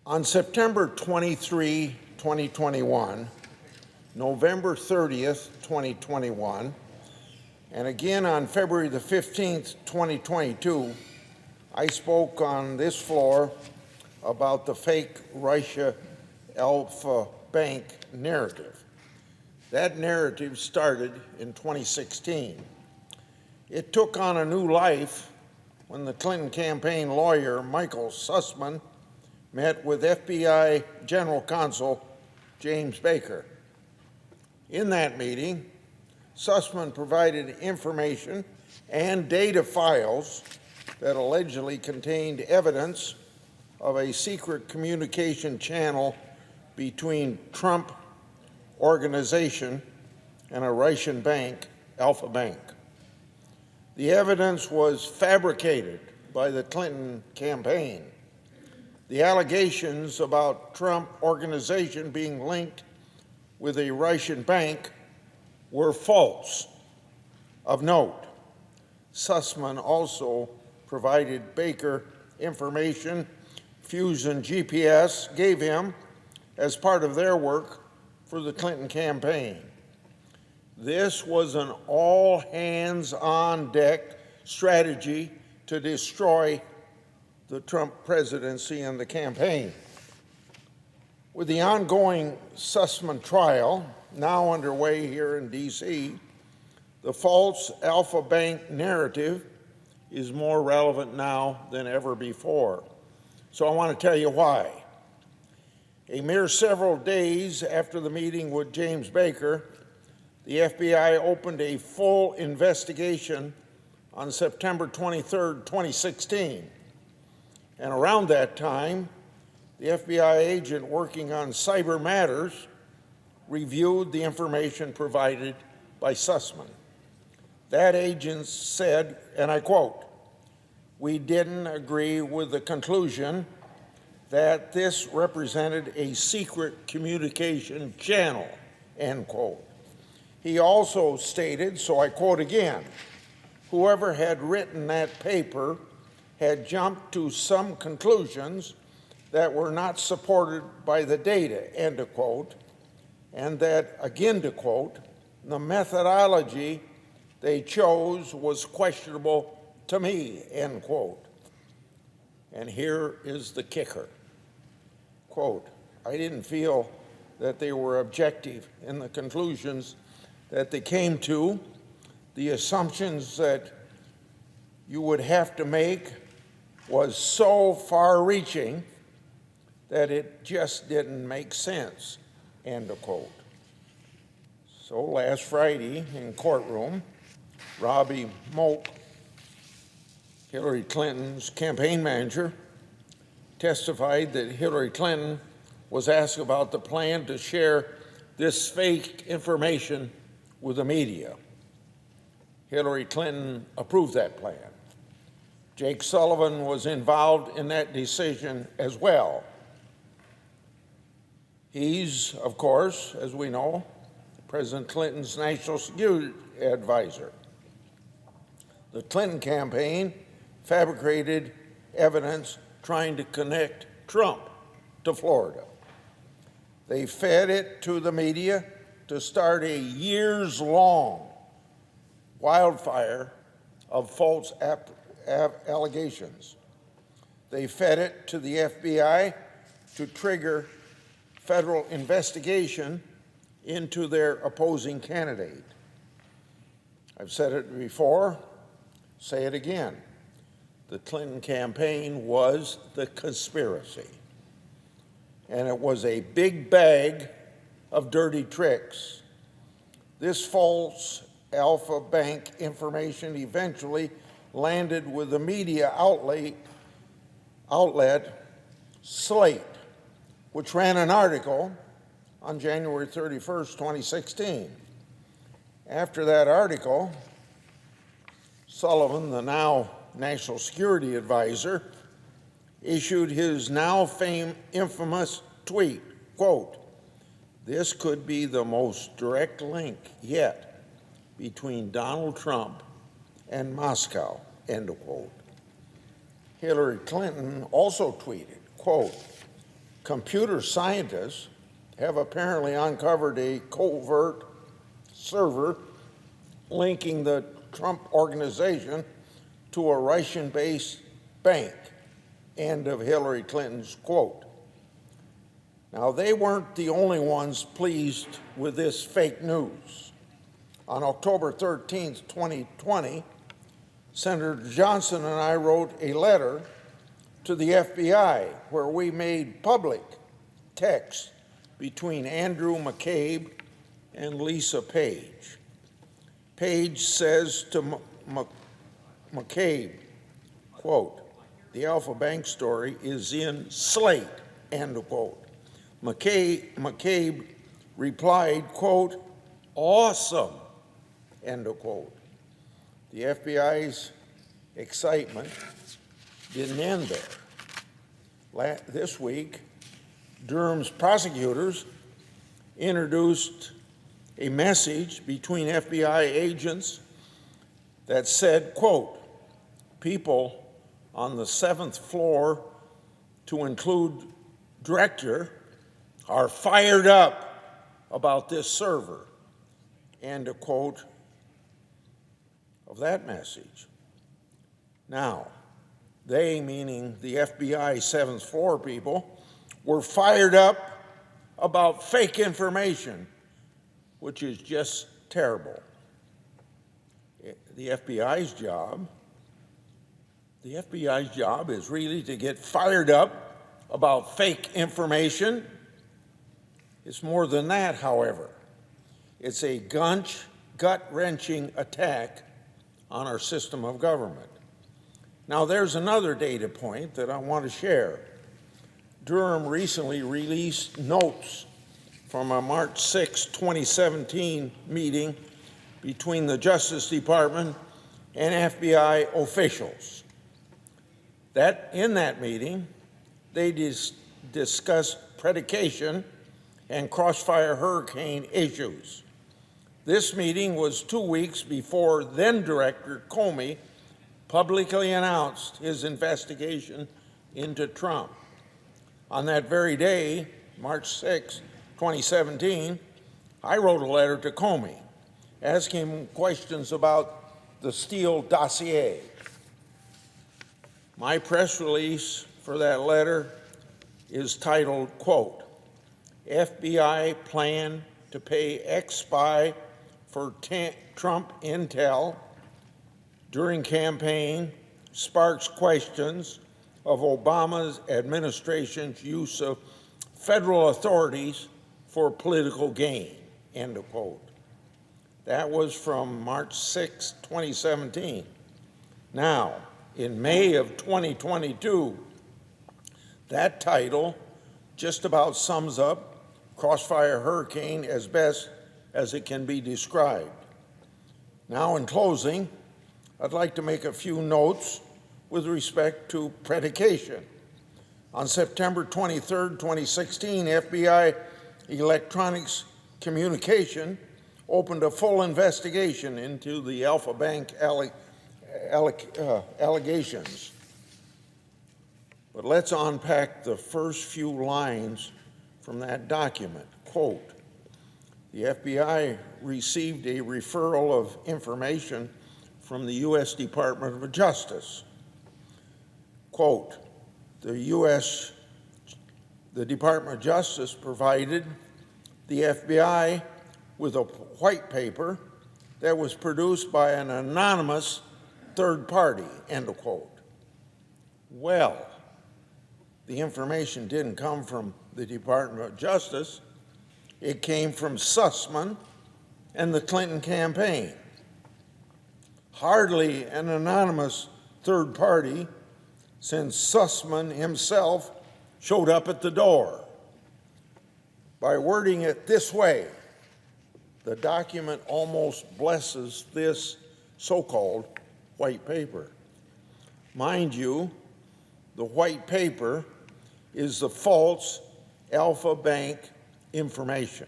On September 23, 2021, November 30th, 2021, and again on February the 15th, 2022, I spoke on this floor about the fake Russia Alpha Bank narrative. That narrative started in 2016. It took on a new life when the Clinton campaign lawyer, Michael Sussman, met with FBI General Counsel James Baker. In that meeting, Sussman provided information and data files that allegedly contained evidence of a secret communication channel between Trump Organization and a Russian bank, Alpha Bank. The evidence was fabricated by the Clinton campaign. The allegations about Trump Organization being linked with a Russian bank were false. Of note, Sussman also provided Baker information Fusion GPS gave him as part of their work for the Clinton campaign. This was an all-hands-on-deck strategy to destroy the Trump presidency and the campaign. With the ongoing Sussman trial now underway here in D.C., the false Alpha Bank narrative is more relevant now than ever before. So I want to tell you why. A mere several days after the meeting with James Baker, the FBI opened a full investigation on September 23, 2016. And around that time, the FBI agent working on cyber matters reviewed the information provided by Sussman. That agent said, and I quote, "We didn't agree with the conclusion that this represented a secret communication channel," end quote. He also stated, so I quote again, "Whoever had written that paper had jumped to some conclusions that were not supported by the data," end of quote, and that, again to quote, "the methodology they chose was questionable to me," end quote. And here is the kicker. Quote, "I didn't feel that they were objective in the conclusions that they came to. The assumptions that you would have to make was so far-reaching that it just didn't make sense," end of quote. So last Friday in courtroom, Robbie Moak, Hillary Clinton's campaign manager, testified that Hillary Clinton was asked about the plan to share this fake information with the media. Hillary Clinton approved that plan. Jake Sullivan was involved in that decision as well. He's, of course, as we know, President Clinton's national security advisor. The Clinton campaign fabricated evidence trying to connect Trump to Florida. They fed it to the media to start a years-long wildfire of false allegations. They fed it to the FBI to trigger federal investigation into their opposing candidate. I've said it before, say it again. The Clinton campaign was the conspiracy. And it was a big bag of dirty tricks. This false Alpha Bank information eventually landed with the media outlet Slate, which ran an article on January 31st, 2016. After that article, Sullivan, the now national security advisor, issued his now infamous tweet, quote, "This could be the most direct link yet between Donald Trump and Moscow," end quote. Hillary Clinton also tweeted, quote, computer scientists have apparently uncovered a covert server linking the Trump organization to a Russian-based bank. End of Hillary Clinton's quote. Now, they weren't the only ones pleased with this fake news. On October 13, 2020, Senator Johnson and I wrote a letter to the FBI where we made public text between Andrew McCabe and Lisa Page. Page says to McCabe, quote, "The Alpha Bank story is in Slate," end quote. McCabe replied, quote, "Awesome," end of quote. The FBI's excitement didn't end there. This week, Durham's prosecutors introduced a message between FBI agents that said, quote, "People on the 7th floor, to include director, are fired up about this server," end of quote of that message. Now, they, meaning the FBI 7th floor people, were fired up about fake information, which is just terrible. The FBI's job is really to get fired up about fake information. It's more than that, however. It's a gut-wrenching attack on our system of government. Now, there's another data point that I want to share. Durham recently released notes from a March 6, 2017 meeting between the Justice Department and FBI officials. In that meeting, they discussed predication and crossfire hurricane issues. This meeting was 2 weeks before then-Director Comey publicly announced his investigation into Trump. On that very day, March 6, 2017, I wrote a letter to Comey asking him questions about the Steele dossier. My press release for that letter is titled, quote, "FBI plan to pay ex-spy for Trump intel during campaign sparks questions of Obama's administration's use of federal authorities for political gain," end of quote. That was from March 6, 2017. Now, in May of 2022, that title just about sums up Crossfire Hurricane as best as it can be described. Now, in closing, I'd like to make a few notes with respect to predication. On September 23, 2016, FBI Electronics Communication opened a full investigation into the Alpha Bank allegations. But let's unpack the first few lines from that document. Quote, "The FBI received a referral of information from the U.S. Department of Justice." Quote, the Department of Justice provided the FBI with a white paper that was produced by an anonymous third party, end of quote. Well, the information didn't come from the Department of Justice. It came from Sussman and the Clinton campaign. Hardly an anonymous third party, since Sussman himself showed up at the door. By wording it this way, the document almost blesses this so-called white paper. Mind you, the white paper is the false Alpha Bank information.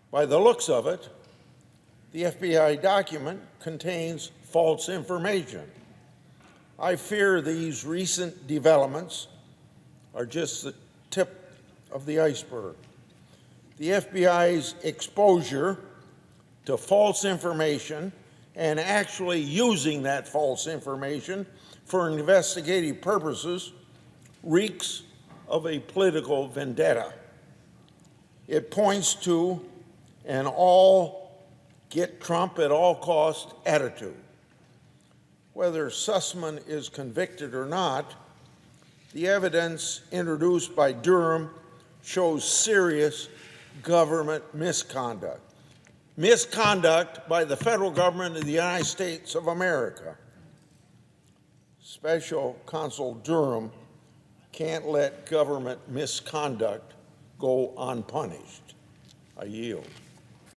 By the looks of it, the FBI document contains false information. I fear these recent developments are just the tip of the iceberg. The FBI's exposure to false information and actually using that false information for investigative purposes reeks of a political vendetta. It points to an all get Trump at all cost attitude. Whether Sussman is convicted or not, the evidence introduced by Durham shows serious government misconduct. Misconduct by the federal government of the United States of America. Special Counsel Durham can't let government misconduct go unpunished. I yield.